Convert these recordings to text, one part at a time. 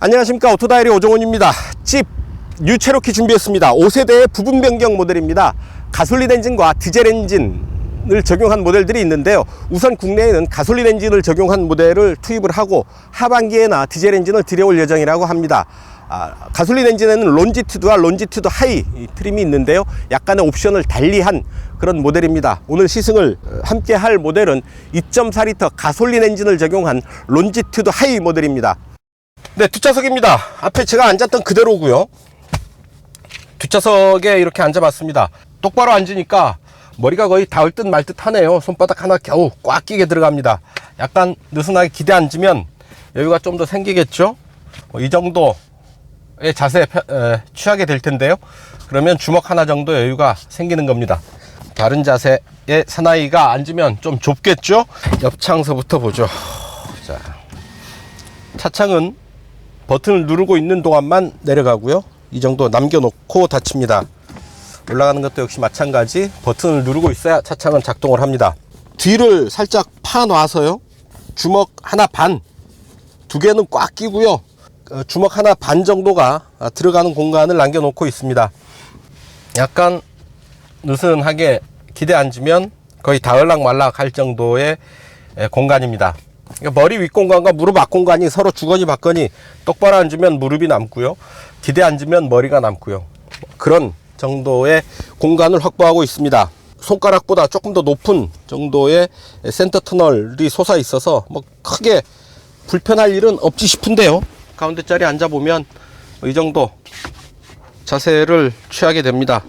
안녕하십니까, 오토다이리 오종훈입니다. 집 뉴 체로키 준비했습니다. 5세대의 부분 변경 모델입니다. 가솔린 엔진과 디젤 엔진을 적용한 모델들이 있는데요, 우선 국내에는 가솔린 엔진을 적용한 모델을 투입을 하고 하반기에나 디젤 엔진을 들여올 예정이라고 합니다. 가솔린 엔진에는 론지튜드와 론지튜드 하이 트림이 있는데요, 약간의 옵션을 달리한 그런 모델입니다. 오늘 시승을 함께 할 모델은 2.4L 가솔린 엔진을 적용한 론지튜드 하이 모델입니다. 네, 뒷좌석입니다. 앞에 제가 앉았던 그대로고요. 뒷좌석에 이렇게 앉아봤습니다. 똑바로 앉으니까 머리가 거의 닿을 듯 말 듯 하네요. 손바닥 하나 겨우 꽉 끼게 들어갑니다. 약간 느슨하게 기대 앉으면 여유가 좀 더 생기겠죠. 이 정도의 자세에 취하게 될 텐데요, 그러면 주먹 하나 정도 여유가 생기는 겁니다. 바른 자세의 사나이가 앉으면 좀 좁겠죠. 옆창서부터 보죠. 자, 차창은 버튼을 누르고 있는 동안만 내려가고요, 이 정도 남겨놓고 닫힙니다. 올라가는 것도 역시 마찬가지, 버튼을 누르고 있어야 차창은 작동을 합니다. 뒤를 살짝 파놔서요, 주먹 하나 반, 두 개는 꽉 끼고요, 주먹 하나 반 정도가 들어가는 공간을 남겨놓고 있습니다. 약간 느슨하게 기대 앉으면 거의 닿을락 말락 할 정도의 공간입니다. 머리 윗공간과 무릎 앞공간이 서로 주거니 받거니, 똑바로 앉으면 무릎이 남고요, 기대 앉으면 머리가 남고요, 그런 정도의 공간을 확보하고 있습니다. 손가락보다 조금 더 높은 정도의 센터 터널이 솟아 있어서 뭐 크게 불편할 일은 없지 싶은데요, 가운데 자리에 앉아보면 이 정도 자세를 취하게 됩니다.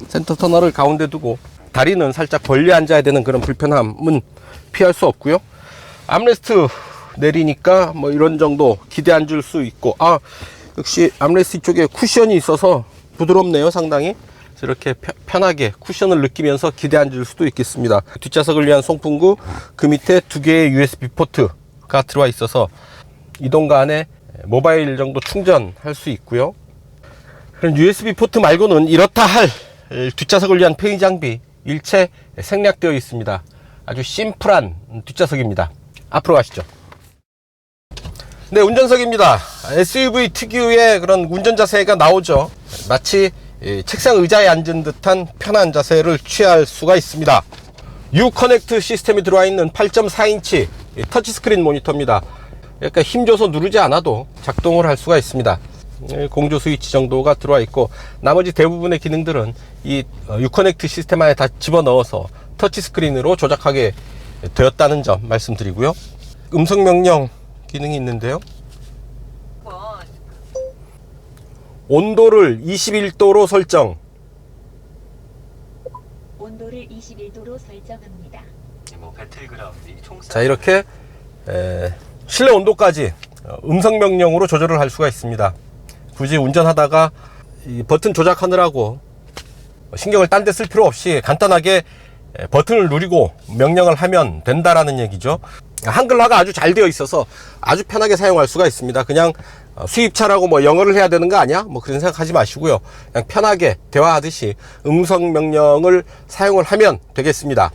센터 터널을 가운데 두고 다리는 살짝 벌려 앉아야 되는 그런 불편함은 피할 수 없고요, 암레스트 내리니까 뭐 이런 정도 기대 앉을 수 있고, 역시 암레스트 쪽에 쿠션이 있어서 부드럽네요, 상당히. 이렇게 편하게 쿠션을 느끼면서 기대 앉을 수도 있겠습니다. 뒷좌석을 위한 송풍구, 그 밑에 두 개의 USB 포트가 들어와 있어서 이동간에 모바일 정도 충전할 수 있고요. 그런 USB 포트 말고는 이렇다 할 뒷좌석을 위한 편의 장비 일체 생략되어 있습니다. 아주 심플한 뒷좌석입니다. 앞으로 가시죠. 네, 운전석입니다. SUV 특유의 그런 운전 자세가 나오죠. 마치 책상 의자에 앉은 듯한 편한 자세를 취할 수가 있습니다. 유커넥트 시스템이 들어와 있는 8.4인치 터치스크린 모니터입니다. 약간 힘줘서 누르지 않아도 작동을 할 수가 있습니다. 공조 스위치 정도가 들어와 있고, 나머지 대부분의 기능들은 이 유커넥트 시스템 안에 다 집어넣어서 터치스크린으로 조작하게 되었다는 점 말씀드리고요. 음성 명령 기능이 있는데요, 온도를 21도로 설정. 온도를 21도로 설정합니다. 자, 이렇게 실내 온도까지 음성 명령으로 조절을 할 수가 있습니다. 굳이 운전하다가 이 버튼 조작하느라고 신경을 딴 데 쓸 필요 없이 간단하게 버튼을 누르고 명령을 하면 된다라는 얘기죠. 한글화가 아주 잘 되어 있어서 아주 편하게 사용할 수가 있습니다. 그냥 수입차라고 뭐 영어를 해야 되는 거 아니야? 뭐 그런 생각하지 마시고요, 그냥 편하게 대화하듯이 음성 명령을 사용을 하면 되겠습니다.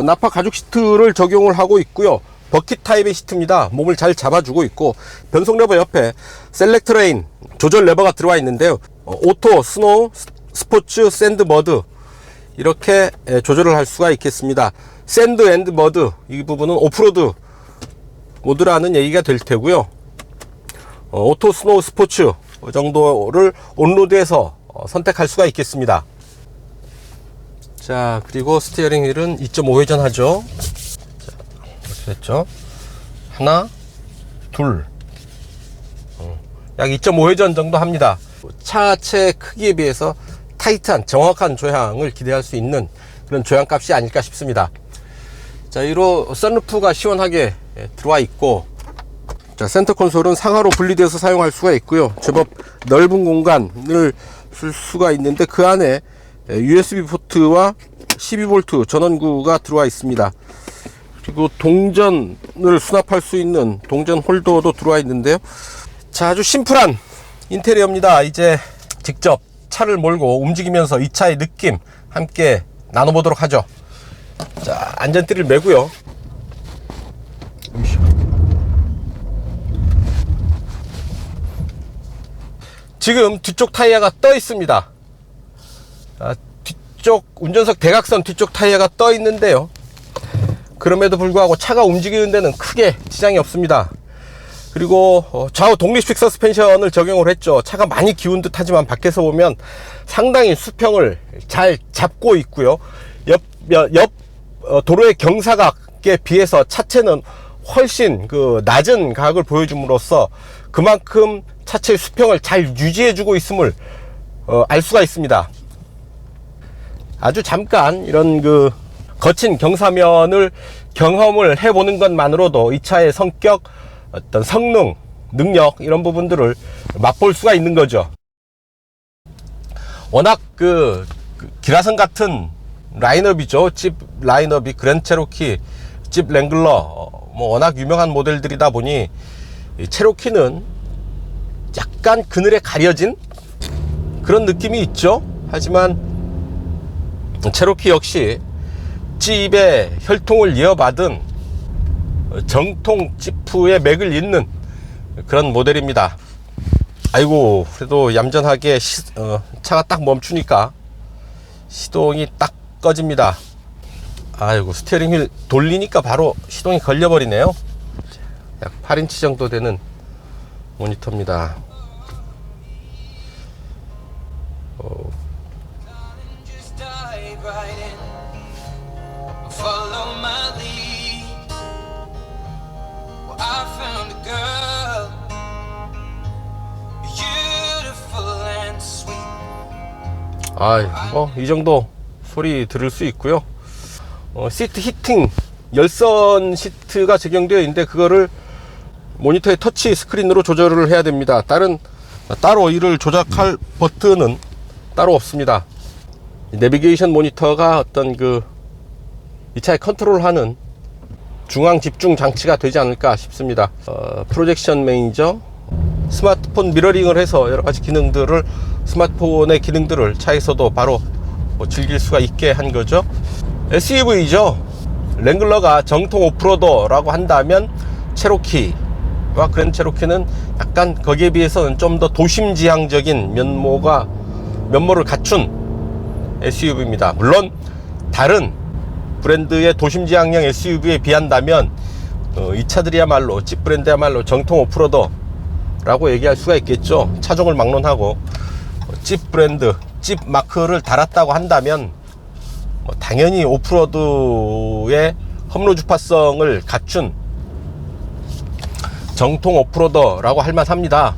나파 가죽 시트를 적용을 하고 있고요, 버킷 타입의 시트입니다. 몸을 잘 잡아주고 있고, 변속 레버 옆에 셀렉트 레인 조절 레버가 들어와 있는데요, 오토, 스노우, 스포츠, 샌드, 머드 이렇게 조절을 할 수가 있겠습니다. 샌드 앤드 머드 이 부분은 오프로드 모드라는 얘기가 될 테고요, 오토, 스노우, 스포츠 정도를 온로드해서 선택할 수가 있겠습니다. 자, 그리고 스티어링 휠은 2.5회전 하죠. 자, 이렇게 됐죠. 하나, 둘, 약 2.5회전 정도 합니다. 차체 크기에 비해서 타이트한 정확한 조향을 기대할 수 있는 그런 조향값이 아닐까 싶습니다. 자, 이로 선루프가 시원하게 들어와 있고, 자, 센터 콘솔은 상하로 분리되어서 사용할 수가 있고요, 제법 넓은 공간을 쓸 수가 있는데 그 안에 USB 포트와 12V 전원구가 들어와 있습니다. 그리고 동전을 수납할 수 있는 동전 홀더도 들어와 있는데요. 자, 아주 심플한 인테리어입니다. 이제 직접 차를 몰고 움직이면서 이 차의 느낌 함께 나눠보도록 하죠. 자, 안전띠를 매고요. 지금 뒤쪽 타이어가 떠 있습니다. 뒤쪽 운전석 대각선 뒤쪽 타이어가 떠 있는데요. 그럼에도 불구하고 차가 움직이는 데는 크게 지장이 없습니다. 그리고 좌우 독립식 서스펜션을 적용을 했죠. 차가 많이 기운 듯 하지만 밖에서 보면 상당히 수평을 잘 잡고 있고요. 옆 도로의 경사각에 비해서 차체는 훨씬 그 낮은 각을 보여줌으로써 그만큼 차체의 수평을 잘 유지해주고 있음을 알 수가 있습니다. 아주 잠깐 이런 그 거친 경사면을 경험을 해보는 것만으로도 이 차의 성격, 어떤 성능, 능력 이런 부분들을 맛볼 수가 있는 거죠. 워낙 그 기라성 같은 라인업이죠. 집 라인업이 그랜드 체로키, 집 랭글러 뭐 워낙 유명한 모델들이다 보니 이 체로키는 약간 그늘에 가려진 그런 느낌이 있죠. 하지만 체로키 역시 찝의 혈통을 이어받은 정통 지프의 맥을 잇는 그런 모델입니다. 아이고, 그래도 얌전하게 차가 딱 멈추니까 시동이 딱 꺼집니다. 아이고, 스티어링 휠 돌리니까 바로 시동이 걸려버리네요. 약 8인치 정도 되는 모니터입니다. 뭐 이 정도 소리 들을 수 있고요. 시트 히팅 열선 시트가 적용되어 있는데 그거를 모니터의 터치 스크린으로 조절을 해야 됩니다. 따로 이를 조작할 버튼은 따로 없습니다. 내비게이션 모니터가 어떤 이 차의 컨트롤하는 중앙 집중 장치가 되지 않을까 싶습니다. 프로젝션 매니저, 스마트폰 미러링을 해서 여러 가지 기능들을, 스마트폰의 기능들을 차에서도 바로 즐길 수가 있게 한 거죠. SUV죠. 랭글러가 정통 오프로더라고 한다면 체로키와 그랜드 체로키는 약간 거기에 비해서는 좀 더 도심지향적인 면모를 갖춘 SUV입니다. 물론 다른 브랜드의 도심지향형 SUV에 비한다면 이 차들이야말로, 집 브랜드야말로 정통 오프로더라고 얘기할 수가 있겠죠. 차종을 막론하고 집 브랜드, 집 마크를 달았다고 한다면 당연히 오프로드의 험로 주파성을 갖춘 정통 오프로더라고 할 만합니다.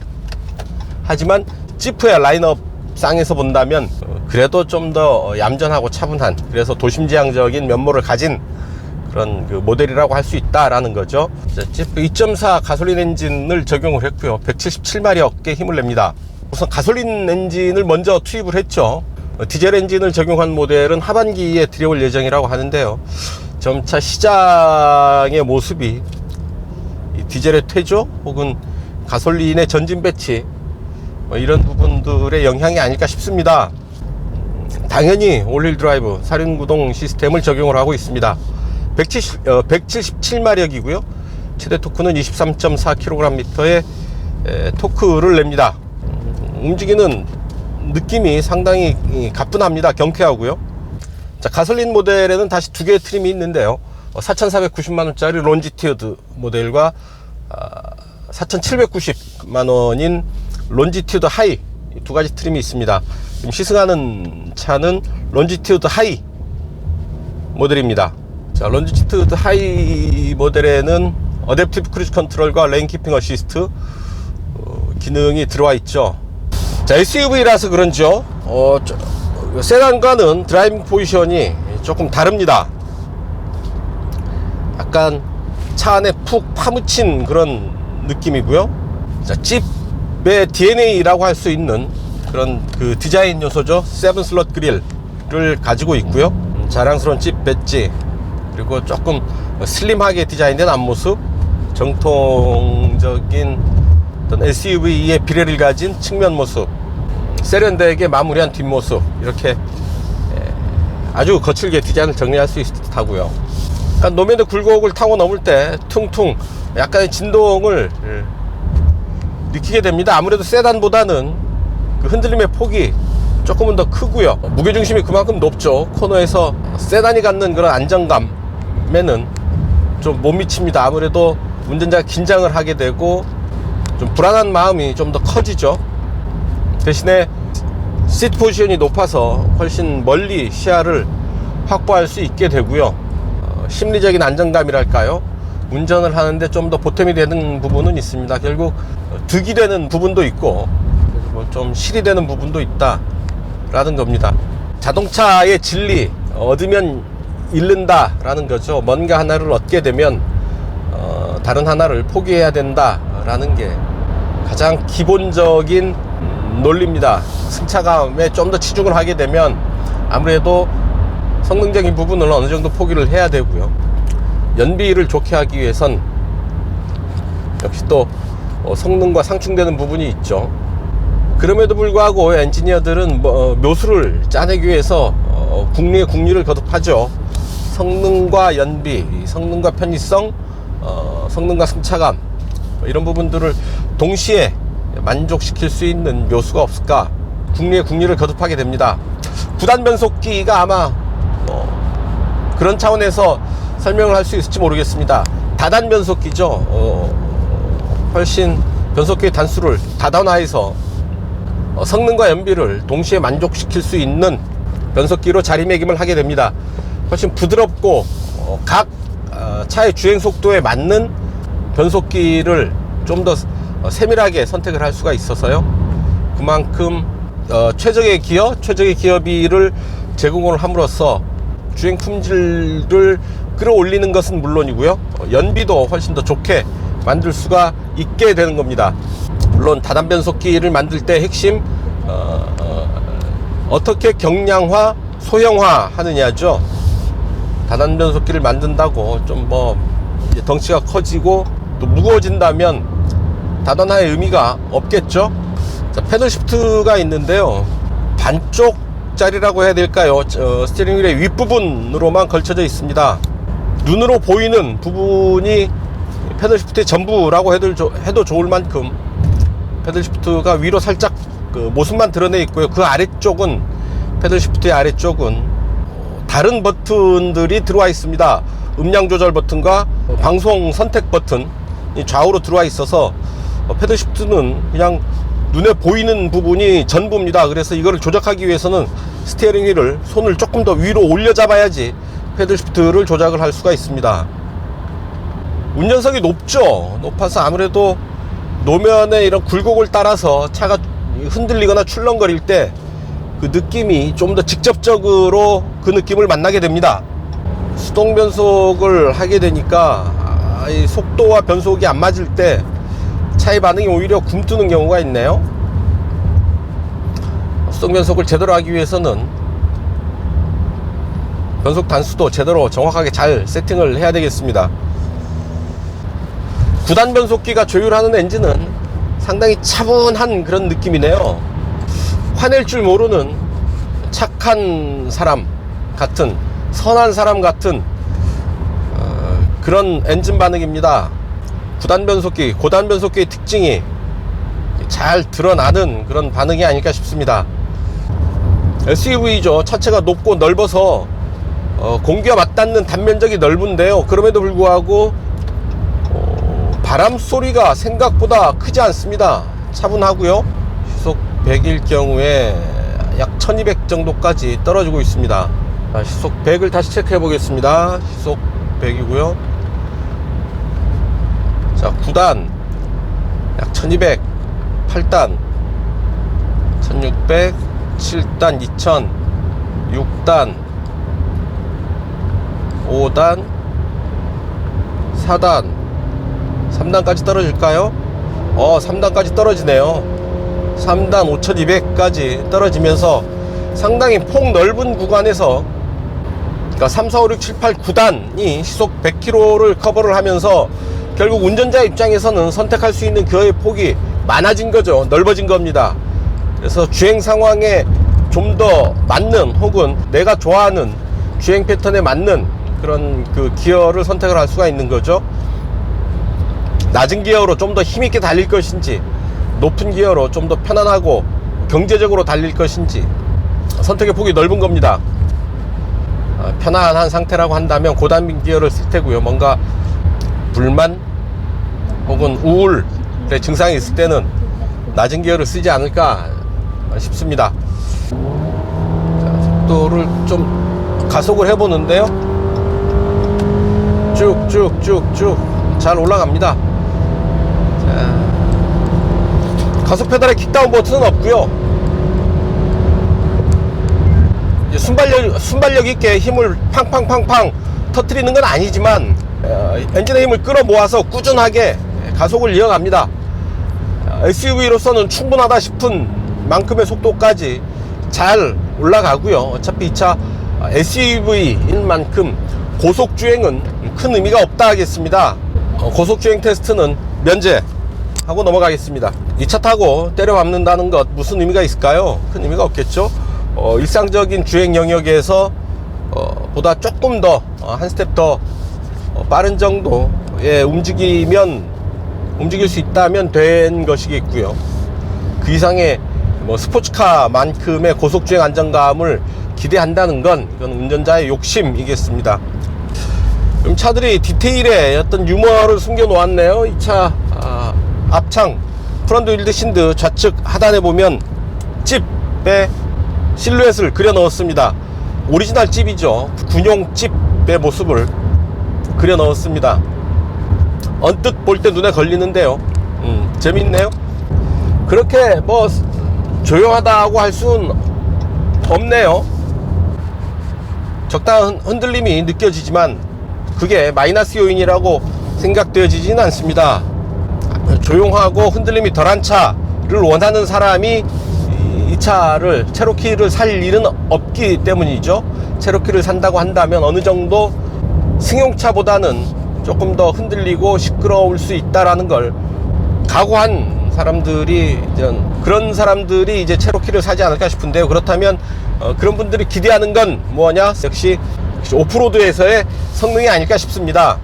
하지만 지프의 라인업 쌍에서 본다면 그래도 좀 더 얌전하고 차분한, 그래서 도심지향적인 면모를 가진 그런 모델이라고 할 수 있다라는 거죠. 지프 2.4 가솔린 엔진을 적용을 했고요. 177마력의 힘을 냅니다. 우선 가솔린 엔진을 먼저 투입을 했죠. 디젤 엔진을 적용한 모델은 하반기에 들여올 예정이라고 하는데요. 점차 시장의 모습이 디젤의 퇴조 혹은 가솔린의 전진 배치 이런 부분들의 영향이 아닐까 싶습니다. 당연히 올릴 드라이브 사륜구동 시스템을 적용을 하고 있습니다. 177마력이고요 최대 토크는 23.4kgm의 토크를 냅니다. 움직이는 느낌이 상당히 가뿐합니다. 경쾌하고요. 자, 가솔린 모델에는 다시 두 개의 트림이 있는데요. 4,490만원짜리 론지티어드 모델과 4,790만원인 론지티어드 하이, 두 가지 트림이 있습니다. 지금 시승하는 차는 론지티어드 하이 모델입니다. 자, 론지티어드 하이 모델에는 어댑티브 크루즈 컨트롤과 레인 키핑 어시스트 기능이 들어와 있죠. 자, SUV라서 그런죠. 세단과는 드라이빙 포지션이 조금 다릅니다. 약간 차 안에 푹 파묻힌 그런 느낌이고요. 자, 찝의 DNA라고 할 수 있는 그런 디자인 요소죠. 7 슬롯 그릴을 가지고 있고요. 자랑스러운 찝 배지, 그리고 조금 슬림하게 디자인된 앞모습, 정통적인 어떤 SUV의 비례를 가진 측면 모습, 세련되게 마무리한 뒷모습, 이렇게 아주 거칠게 디자인을 정리할 수 있을 듯 하고요. 그러니까 노면의 굴곡을 타고 넘을 때 퉁퉁 약간의 진동을 느끼게 됩니다. 아무래도 세단보다는 그 흔들림의 폭이 조금은 더 크고요. 무게중심이 그만큼 높죠. 코너에서 세단이 갖는 그런 안정감에는 좀 못 미칩니다. 아무래도 운전자가 긴장을 하게 되고 좀 불안한 마음이 좀 더 커지죠. 대신에 시트 포지션이 높아서 훨씬 멀리 시야를 확보할 수 있게 되고요. 심리적인 안정감이랄까요, 운전을 하는데 좀 더 보탬이 되는 부분은 있습니다. 결국 득이 되는 부분도 있고 좀 실이 되는 부분도 있다 라는 겁니다. 자동차의 진리, 얻으면 잃는다 라는 거죠. 뭔가 하나를 얻게 되면 다른 하나를 포기해야 된다 라는 게 가장 기본적인 논리입니다. 승차감에 좀 더 치중을 하게 되면 아무래도 성능적인 부분을 어느 정도 포기를 해야 되고요. 연비를 좋게 하기 위해선 역시 또 성능과 상충되는 부분이 있죠. 그럼에도 불구하고 엔지니어들은 묘수를 짜내기 위해서 국리의 국리를 거듭하죠. 성능과 연비, 성능과 편의성, 성능과 승차감, 이런 부분들을 동시에 만족시킬 수 있는 묘수가 없을까, 국리의 국리를 거듭하게 됩니다. 9단 변속기가 아마 그런 차원에서 설명을 할 수 있을지 모르겠습니다. 다단 변속기죠. 훨씬 변속기의 단수를 다단화해서 성능과 연비를 동시에 만족시킬 수 있는 변속기로 자리매김을 하게 됩니다. 훨씬 부드럽고 각 차의 주행 속도에 맞는 변속기를 좀 더 세밀하게 선택을 할 수가 있어서요. 그만큼 최적의 기어, 최적의 기어비를 제공을 함으로써 주행 품질을 끌어올리는 것은 물론이고요, 연비도 훨씬 더 좋게 만들 수가 있게 되는 겁니다. 물론 다단 변속기를 만들 때 핵심 어떻게 경량화, 소형화 하느냐죠. 다단 변속기를 만든다고 좀 덩치가 커지고 또 무거워진다면 다단화의 의미가 없겠죠. 자, 패들 시프트가 있는데요, 반쪽짜리라고 해야 될까요? 스티어링 휠의 윗부분으로만 걸쳐져 있습니다. 눈으로 보이는 부분이 패들 시프트의 전부라고 해도 좋을 만큼 패들 시프트가 위로 살짝 모습만 드러내 있고요. 그 아래쪽은, 패들 시프트의 아래쪽은 다른 버튼들이 들어와 있습니다. 음량 조절 버튼과 방송 선택 버튼이 좌우로 들어와 있어서 패들 시프트는 그냥 눈에 보이는 부분이 전부입니다. 그래서 이거를 조작하기 위해서는 스티어링 휠을 손을 조금 더 위로 올려 잡아야지 패들 시프트를 조작을 할 수가 있습니다. 운전석이 높아서 아무래도 노면의 이런 굴곡을 따라서 차가 흔들리거나 출렁거릴 때 그 느낌이 좀 더 직접적으로 그 느낌을 만나게 됩니다. 수동 변속을 하게 되니까 이 속도와 변속이 안 맞을 때 차의 반응이 오히려 굼뜨는 경우가 있네요. 수동 변속을 제대로 하기 위해서는 변속 단수도 제대로 정확하게 잘 세팅을 해야 되겠습니다. 9단 변속기가 조율하는 엔진은 상당히 차분한 그런 느낌이네요. 화낼 줄 모르는 착한 사람 같은, 선한 사람 같은 그런 엔진 반응입니다. 9단 변속기, 고단 변속기의 특징이 잘 드러나는 그런 반응이 아닐까 싶습니다. SUV죠. 차체가 높고 넓어서 공기와 맞닿는 단면적이 넓은데요, 그럼에도 불구하고 바람 소리가 생각보다 크지 않습니다. 차분하고요. 시속 100일 경우에 약 1200 정도까지 떨어지고 있습니다. 시속 100을 다시 체크해 보겠습니다. 시속 100이고요. 자, 9단 약 1200, 8단 1600, 7단 2000, 6단, 5단, 4단, 3단까지 떨어질까요? 3단까지 떨어지네요. 3단 5200까지 떨어지면서 상당히 폭 넓은 구간에서, 그러니까 3, 4, 5, 6, 7, 8, 9단이 시속 100km를 커버를 하면서 결국 운전자 입장에서는 선택할 수 있는 기어의 폭이 많아진 거죠. 넓어진 겁니다. 그래서 주행 상황에 좀 더 맞는, 혹은 내가 좋아하는 주행 패턴에 맞는 그런 그 기어를 선택을 할 수가 있는 거죠. 낮은 기어로 좀 더 힘있게 달릴 것인지, 높은 기어로 좀 더 편안하고 경제적으로 달릴 것인지 선택의 폭이 넓은 겁니다. 편안한 상태라고 한다면 고단빈 기어를 쓸 테고요. 뭔가 불만 혹은 우울의 증상이 있을 때는 낮은 기어를 쓰지 않을까 싶습니다. 자, 속도를 좀 가속을 해보는데요. 쭉쭉쭉쭉 잘 올라갑니다. 자, 가속 페달에 킥다운 버튼은 없고요. 순발력 있게 힘을 팡팡팡팡 터뜨리는 건 아니지만 엔진의 힘을 끌어 모아서 꾸준하게 가속을 이어갑니다. SUV로서는 충분하다 싶은 만큼의 속도까지 잘 올라가고요. 어차피 이 차 SUV인 만큼 고속주행은 큰 의미가 없다 하겠습니다. 고속주행 테스트는 면제하고 넘어가겠습니다. 이 차 타고 때려밟는다는 것 무슨 의미가 있을까요? 큰 의미가 없겠죠. 일상적인 주행 영역에서 보다 조금 더 한 스텝 더 빠른 정도의 움직일 수 있다면 된 것이겠고요. 그 이상의 스포츠카만큼의 고속주행 안정감을 기대한다는 건 이건 운전자의 욕심이겠습니다. 차들이 디테일에 어떤 유머를 숨겨 놓았네요. 이 차 앞창 프론트 윌드 신드 좌측 하단에 보면 찝의 실루엣을 그려 넣었습니다. 오리지널 찝이죠. 군용 찝의 모습을 그려 넣었습니다. 언뜻 볼 때 눈에 걸리는데요. 재밌네요. 그렇게 조용하다고 할 수는 없네요. 적당한 흔들림이 느껴지지만 그게 마이너스 요인이라고 생각되어지지는 않습니다. 조용하고 흔들림이 덜한 차를 원하는 사람이 이 차를 체로키를 살 일은 없기 때문이죠. 체로키를 산다고 한다면 어느 정도 승용차보다는 조금 더 흔들리고 시끄러울 수 있다라는 걸 각오한 사람들이 그런 사람들이 이제 체로키를 사지 않을까 싶은데요. 그렇다면 그런 분들이 기대하는 건 뭐냐? 역시 오프로드에서의 성능이 아닐까 싶습니다.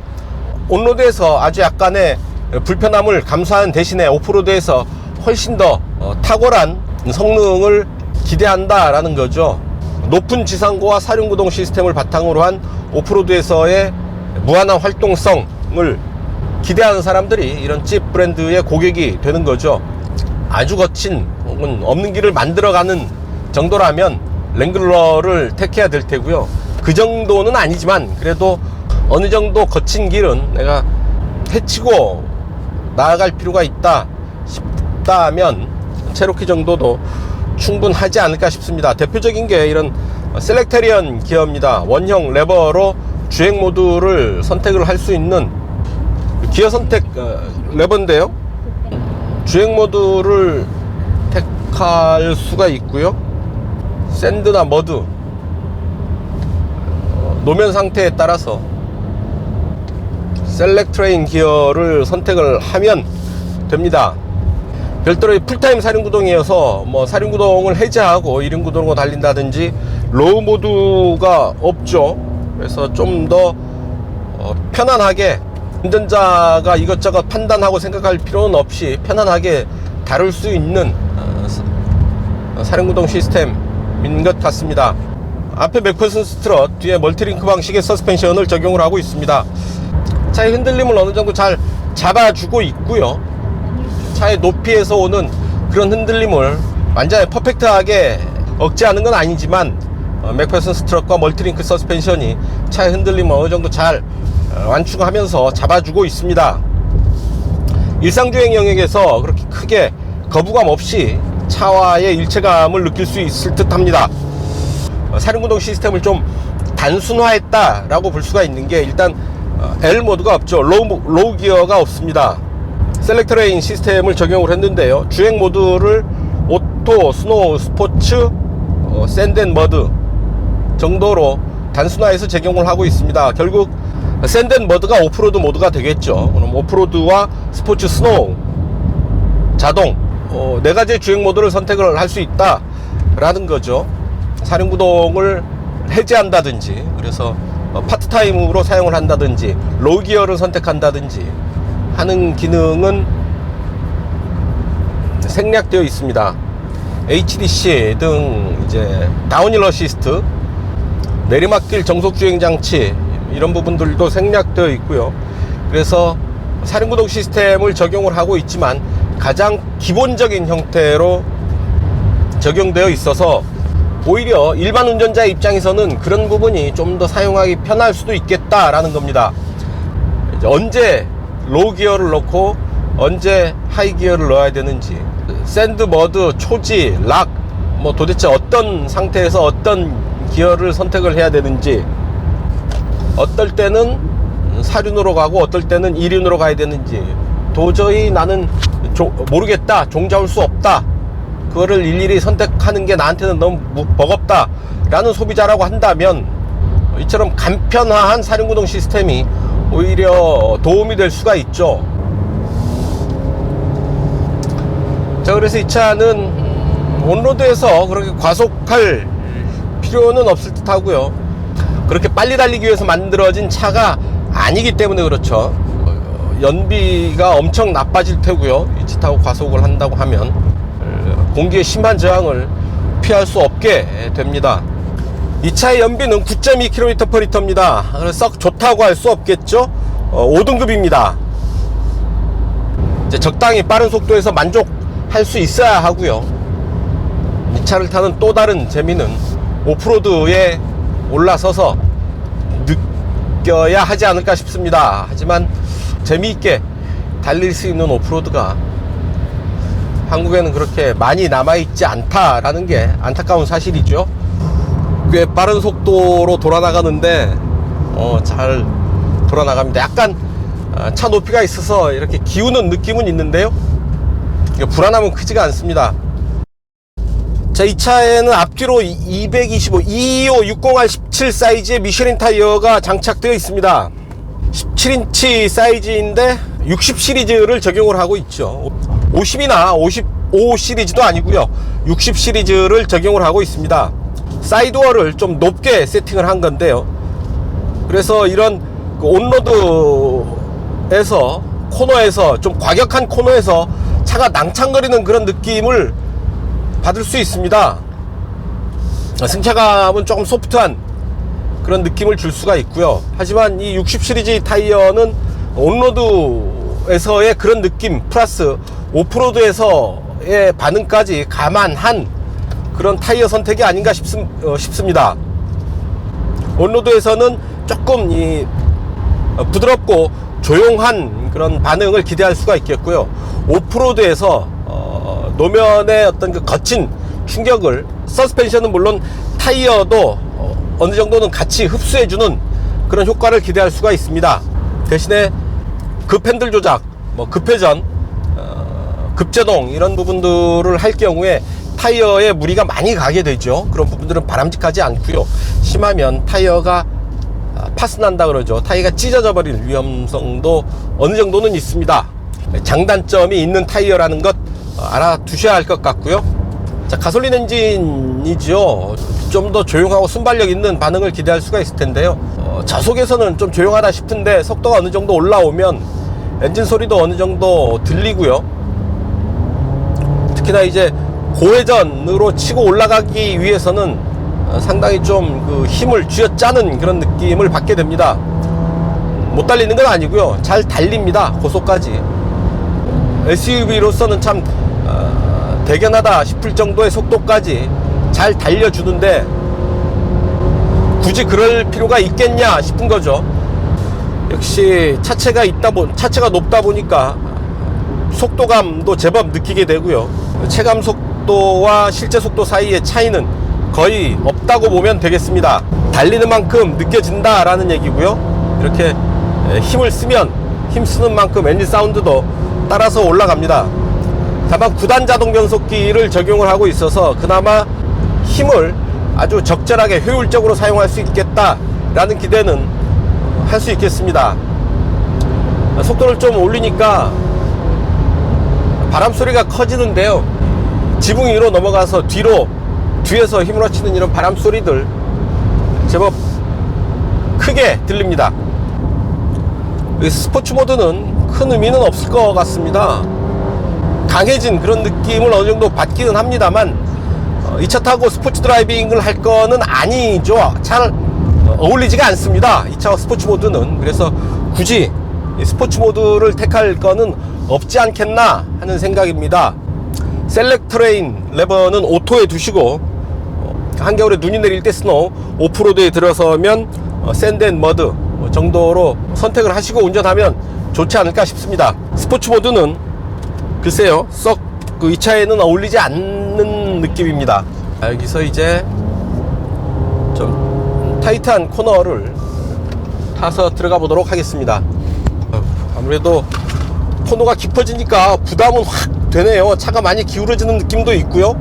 온로드에서 아주 약간의 불편함을 감수하는 대신에 오프로드에서 훨씬 더 탁월한 성능을 기대한다라는 거죠. 높은 지상고와 사륜구동 시스템을 바탕으로 한 오프로드에서의 무한한 활동성을 기대하는 사람들이 이런 찝 브랜드의 고객이 되는 거죠. 아주 거친 혹은 없는 길을 만들어가는 정도라면 랭글러를 택해야 될 테고요. 그 정도는 아니지만 그래도 어느 정도 거친 길은 내가 헤치고 나아갈 필요가 있다 싶다면 체로키 정도도 충분하지 않을까 싶습니다. 대표적인 게 이런 셀렉테리언 기어입니다. 원형 레버로 주행 모드를 선택을 할 수 있는 기어 선택 레버인데요. 주행 모드를 택할 수가 있고요. 샌드나 머드 노면 상태에 따라서 셀렉트레인 기어를 선택을 하면 됩니다. 별도로 풀타임 사륜구동이어서 사륜구동을 해제하고 이륜구동으로 달린다든지 로우 모드가 없죠. 그래서 좀 더 편안하게 운전자가 이것저것 판단하고 생각할 필요는 없이 편안하게 다룰 수 있는 사륜구동 시스템인 것 같습니다. 앞에 맥퍼슨 스트럿, 뒤에 멀티링크 방식의 서스펜션을 적용을 하고 있습니다. 차의 흔들림을 어느 정도 잘 잡아주고 있고요. 차의 높이에서 오는 그런 흔들림을 완전히 퍼펙트하게 억제하는 건 아니지만 맥퍼슨 스트럿과 멀티링크 서스펜션이 차의 흔들림을 어느 정도 잘 완충하면서 잡아주고 있습니다. 일상주행 영역에서 그렇게 크게 거부감 없이 차와의 일체감을 느낄 수 있을 듯 합니다. 사륜구동 시스템을 좀 단순화했다라고 볼 수가 있는 게 일단 L 모드가 없죠. 로우 기어가 없습니다. 셀렉트레인 시스템을 적용을 했는데요. 주행 모드를 오토, 스노우, 스포츠, 샌드 앤 머드 정도로 단순화해서 적용을 하고 있습니다. 결국 샌드 앤 머드가 오프로드 모드가 되겠죠. 그럼 오프로드와 스포츠, 스노우, 자동 네 가지의 주행 모드를 선택을 할 수 있다라는 거죠. 사륜구동을 해제한다든지 그래서 파트타임으로 사용을 한다든지 로우 기어를 선택한다든지 하는 기능은 생략되어 있습니다. HDC 등 이제 다운힐 어시스트, 내리막길 정속주행 장치 이런 부분들도 생략되어 있고요. 그래서 사륜구동 시스템을 적용을 하고 있지만 가장 기본적인 형태로 적용되어 있어서 오히려 일반 운전자 입장에서는 그런 부분이 좀 더 사용하기 편할 수도 있겠다라는 겁니다. 이제 언제 로우 기어를 넣고 언제 하이 기어를 넣어야 되는지, 샌드, 머드, 초지, 락, 뭐 도대체 어떤 상태에서 어떤 기어를 선택을 해야 되는지, 어떨 때는 사륜으로 가고 어떨 때는 이륜으로 가야 되는지 도저히 나는 모르겠다, 종잡을 수 없다, 그거를 일일이 선택하는 게 나한테는 너무 버겁다 라는 소비자라고 한다면 이처럼 간편화한 사륜구동 시스템이 오히려 도움이 될 수가 있죠. 자, 그래서 이 차는 온로드에서 그렇게 과속할 필요는 없을 듯 하고요. 그렇게 빨리 달리기 위해서 만들어진 차가 아니기 때문에 그렇죠. 연비가 엄청 나빠질 테고요. 이 차 타고 과속을 한다고 하면 공기의 심한 저항을 피할 수 없게 됩니다. 이 차의 연비는 9.2km/L입니다. 그래서 썩 좋다고 할 수 없겠죠. 5등급입니다. 이제 적당히 빠른 속도에서 만족할 수 있어야 하고요. 이 차를 타는 또 다른 재미는 오프로드에 올라서서 느껴야 하지 않을까 싶습니다. 하지만 재미있게 달릴 수 있는 오프로드가 한국에는 그렇게 많이 남아있지 않다라는 게 안타까운 사실이죠. 꽤 빠른 속도로 돌아나가는데 잘 돌아나갑니다. 약간 차 높이가 있어서 이렇게 기우는 느낌은 있는데요, 불안함은 크지가 않습니다. 자, 이 차에는 앞뒤로 225 225 60R 17 사이즈의 미쉐린 타이어가 장착되어 있습니다. 17인치 사이즈인데 60 시리즈를 적용을 하고 있죠. 50이나 55 시리즈도 아니고요, 60 시리즈를 적용을 하고 있습니다. 사이드워를 좀 높게 세팅을 한 건데요, 그래서 이런 온로드에서 코너에서 좀 과격한 코너에서 차가 낭창거리는 그런 느낌을 받을 수 있습니다. 승차감은 조금 소프트한 그런 느낌을 줄 수가 있고요. 하지만 이 60 시리즈 타이어는 온로드에서의 그런 느낌 플러스 오프로드에서의 반응까지 감안한 그런 타이어 선택이 아닌가 싶습니다. 온로드에서는 조금 부드럽고 조용한 그런 반응을 기대할 수가 있겠고요. 오프로드에서 노면의 어떤 그 거친 충격을, 서스펜션은 물론 타이어도 어느 정도는 같이 흡수해주는 그런 효과를 기대할 수가 있습니다. 대신에 급핸들 조작, 급회전, 급제동 이런 부분들을 할 경우에 타이어에 무리가 많이 가게 되죠. 그런 부분들은 바람직하지 않고요. 심하면 타이어가 파스난다 그러죠. 타이어가 찢어져 버릴 위험성도 어느 정도는 있습니다. 장단점이 있는 타이어라는 것 알아두셔야 할 것 같고요. 자, 가솔린 엔진이죠. 좀 더 조용하고 순발력 있는 반응을 기대할 수가 있을 텐데요. 저속에서는 좀 조용하다 싶은데 속도가 어느 정도 올라오면 엔진 소리도 어느 정도 들리고요. 특히나 이제 고회전으로 치고 올라가기 위해서는 상당히 좀 그 힘을 쥐어짜는 그런 느낌을 받게 됩니다. 못 달리는 건 아니고요, 잘 달립니다. 고속까지 SUV로서는 참 대견하다 싶을 정도의 속도까지 잘 달려주는데 굳이 그럴 필요가 있겠냐 싶은 거죠. 역시 차체가 높다 보니까 속도감도 제법 느끼게 되고요. 체감 속도와 실제 속도 사이의 차이는 거의 없다고 보면 되겠습니다. 달리는 만큼 느껴진다 라는 얘기고요. 이렇게 힘을 쓰면 힘쓰는 만큼 엔진 사운드도 따라서 올라갑니다. 다만 9단 자동 변속기를 적용을 하고 있어서 그나마 힘을 아주 적절하게 효율적으로 사용할 수 있겠다 라는 기대는 할 수 있겠습니다. 속도를 좀 올리니까 바람 소리가 커지는데요, 지붕 위로 넘어가서 뒤에서 힘으로 치는 이런 바람 소리들 제법 크게 들립니다. 스포츠 모드는 큰 의미는 없을 것 같습니다. 강해진 그런 느낌을 어느 정도 받기는 합니다만 이 차 타고 스포츠 드라이빙을 할 거는 아니죠. 잘 어울리지가 않습니다, 이 차와 스포츠 모드는. 그래서 굳이 이 스포츠 모드를 택할 거는 없지 않겠나 하는 생각입니다. 셀렉트 레인 레버는 오토에 두시고, 한겨울에 눈이 내릴 때 스노우, 오프로드에 들어서면 샌드 앤 머드 정도로 선택을 하시고 운전하면 좋지 않을까 싶습니다. 스포츠 모드는 글쎄요, 썩 이 차에는 어울리지 않는 느낌입니다. 여기서 이제 좀 타이트한 코너를 타서 들어가 보도록 하겠습니다. 아무래도 코너가 깊어지니까 부담은 확 되네요. 차가 많이 기울어지는 느낌도 있고요,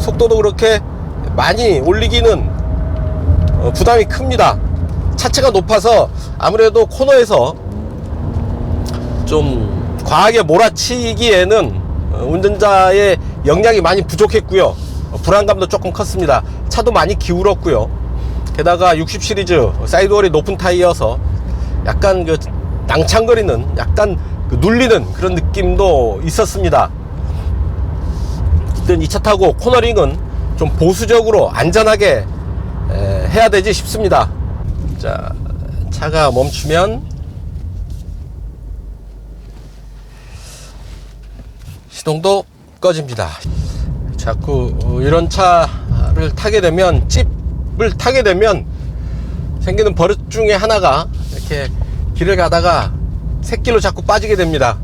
속도도 그렇게 많이 올리기는 부담이 큽니다. 차체가 높아서 아무래도 코너에서 좀 과하게 몰아치기에는 운전자의 역량이 많이 부족했고요, 불안감도 조금 컸습니다. 차도 많이 기울었고요, 게다가 60 시리즈 사이드월이 높은 타이어여서 약간 그 낭창거리는, 약간 그 눌리는 그런 느낌도 있었습니다. 이 차 타고 코너링은 좀 보수적으로 안전하게 해야 되지 싶습니다. 자, 차가 멈추면 시동도 꺼집니다. 자꾸 이런 차를 타게 되면, 찝을 타게 되면 생기는 버릇 중에 하나가 이렇게 길을 가다가 샛길로 자꾸 빠지게 됩니다.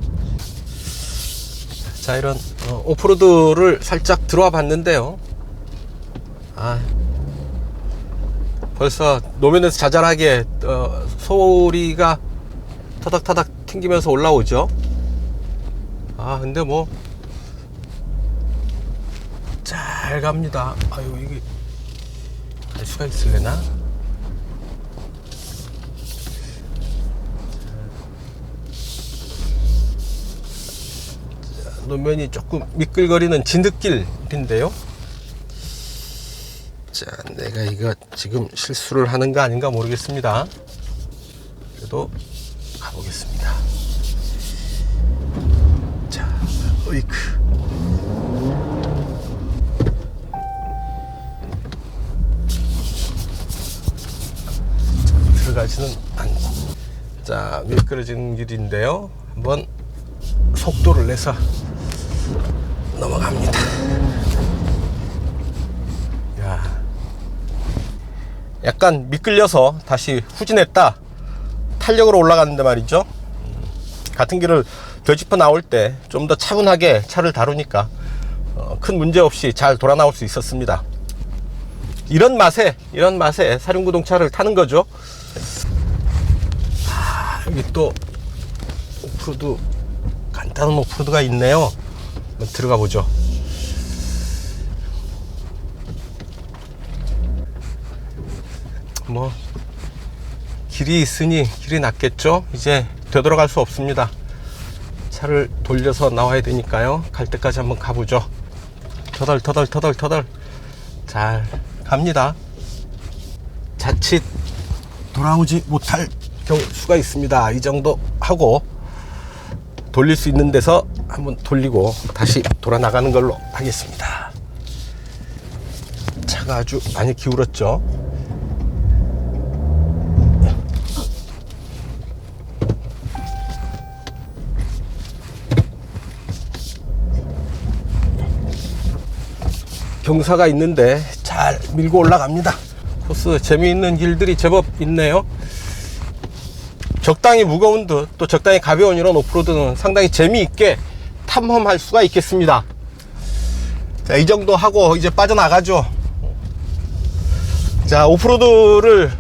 자, 이런 오프로드를 살짝 들어와 봤는데요, 벌써 노면에서 자잘하게 소리가 타닥타닥 튕기면서 올라오죠. 근데 뭐 잘 갑니다. 아유, 이게 갈 수가 있을래나? 노면이 조금 미끌거리는 진흙길인데요. 자, 내가 이거 지금 실수를 하는 거 아닌가 모르겠습니다. 그래도 가보겠습니다. 자, 으이크. 들어가지는 않고. 자, 미끄러지는 길인데요, 한번 속도를 내서 넘어갑니다. 야, 약간 미끌려서 다시 후진했다 탄력으로 올라가는데 말이죠, 같은 길을 되짚어 나올 때 좀 더 차분하게 차를 다루니까 큰 문제 없이 잘 돌아 나올 수 있었습니다. 이런 맛에 사륜구동차를 타는 거죠. 여기 또 오프로드, 간단한 오프로드가 있네요. 한번 들어가 보죠. 뭐 길이 있으니 길이 낫겠죠. 이제 되돌아갈 수 없습니다. 차를 돌려서 나와야 되니까요, 갈 때까지 한번 가보죠. 터덜 잘 갑니다. 자칫 돌아오지 못할 수가 있습니다. 이 정도 하고 돌릴 수 있는 데서 한번 돌리고 다시 돌아 나가는 걸로 하겠습니다. 차가 아주 많이 기울었죠. 경사가 있는데 잘 밀고 올라갑니다. 코스 재미있는 길들이 제법 있네요. 적당히 무거운 듯 또 적당히 가벼운 이런 오프로드는 상당히 재미있게 탐험할 수가 있겠습니다. 자, 이 정도 하고 이제 빠져나가죠. 자, 오프로드를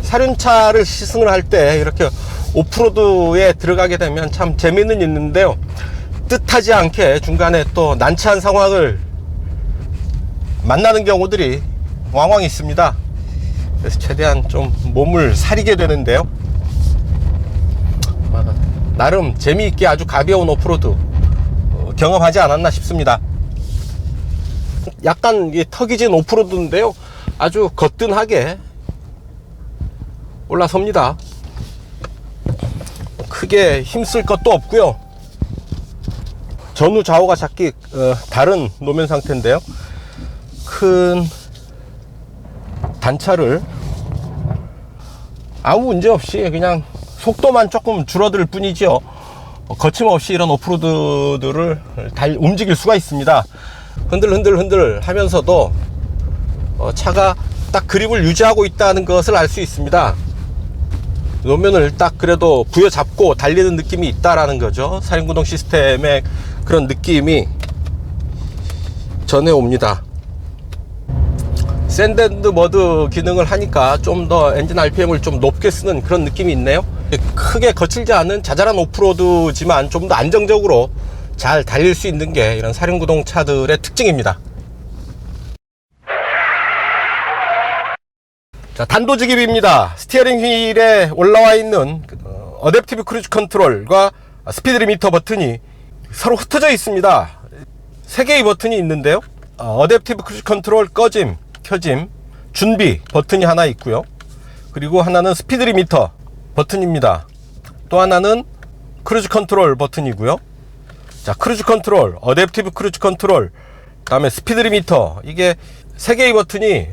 사륜차를 시승을 할 때 이렇게 오프로드에 들어가게 되면 참 재미는 있는데요, 뜻하지 않게 중간에 또 난처한 상황을 만나는 경우들이 왕왕 있습니다. 그래서 최대한 좀 몸을 사리게 되는데요, 나름 재미있게 아주 가벼운 오프로드 경험하지 않았나 싶습니다. 약간 이게 턱이 진 오프로드인데요, 아주 거뜬하게 올라섭니다. 크게 힘쓸 것도 없고요, 전후 좌우가 작게 다른 노면 상태인데요, 큰 단차를 아무 문제 없이 그냥 속도만 조금 줄어들 뿐이죠. 거침없이 이런 오프로드들을 움직일 수가 있습니다. 흔들 하면서도 차가 딱 그립을 유지하고 있다는 것을 알 수 있습니다. 노면을 딱 그래도 부여잡고 달리는 느낌이 있다라는 거죠. 사륜구동 시스템의 그런 느낌이 전해옵니다. 샌드앤드 머드 기능을 하니까 좀 더 엔진 RPM을 좀 높게 쓰는 그런 느낌이 있네요. 크게 거칠지 않은 자잘한 오프로드지만 좀 더 안정적으로 잘 달릴 수 있는 게 이런 사륜구동 차들의 특징입니다. 자, 단도직입입니다. 스티어링 휠에 올라와 있는 어댑티브 크루즈 컨트롤과 스피드 리미터 버튼이 서로 흩어져 있습니다. 3개의 버튼이 있는데요. 어댑티브 크루즈 컨트롤 꺼짐, 켜짐, 준비 버튼이 하나 있고요. 그리고 하나는 스피드 리미터 버튼입니다. 또 하나는 크루즈 컨트롤 버튼이고요. 자, 크루즈 컨트롤, 어댑티브 크루즈 컨트롤, 그다음에 스피드 리미터, 이게 3개의 버튼이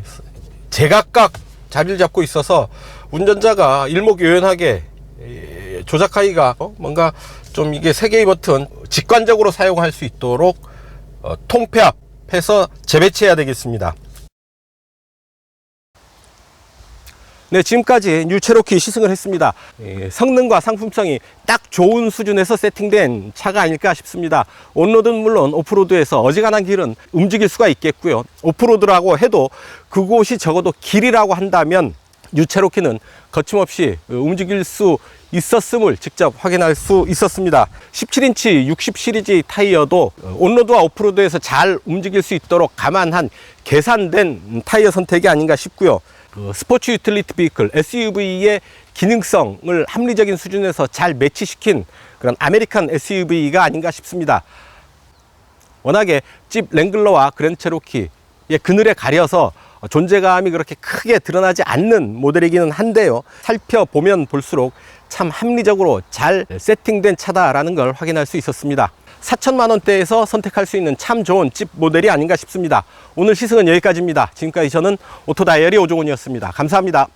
제각각 자리를 잡고 있어서 운전자가 일목요연하게 조작하기가 뭔가 좀 이게 3개의 버튼 직관적으로 사용할 수 있도록 통폐합해서 재배치해야 되겠습니다. 네, 지금까지 뉴 체로키 시승을 했습니다. 성능과 상품성이 딱 좋은 수준에서 세팅된 차가 아닐까 싶습니다. 온로드는 물론 오프로드에서 어지간한 길은 움직일 수가 있겠고요. 오프로드라고 해도 그곳이 적어도 길이라고 한다면 뉴 체로키는 거침없이 움직일 수 있었음을 직접 확인할 수 있었습니다. 17인치 60 시리즈 타이어도 온로드와 오프로드에서 잘 움직일 수 있도록 감안한 계산된 타이어 선택이 아닌가 싶고요. 스포츠 유틸리티 비클 SUV의 기능성을 합리적인 수준에서 잘 매치시킨 그런 아메리칸 SUV가 아닌가 싶습니다. 워낙에 집 랭글러와 그랜드 체로키의 그늘에 가려서 존재감이 그렇게 크게 드러나지 않는 모델이기는 한데요, 살펴보면 볼수록 참 합리적으로 잘 세팅된 차다라는 걸 확인할 수 있었습니다. 4천만 원대에서 선택할 수 있는 참 좋은 집 모델이 아닌가 싶습니다. 오늘 시승은 여기까지입니다. 지금까지 저는 오토다이어리 오종훈이었습니다. 감사합니다.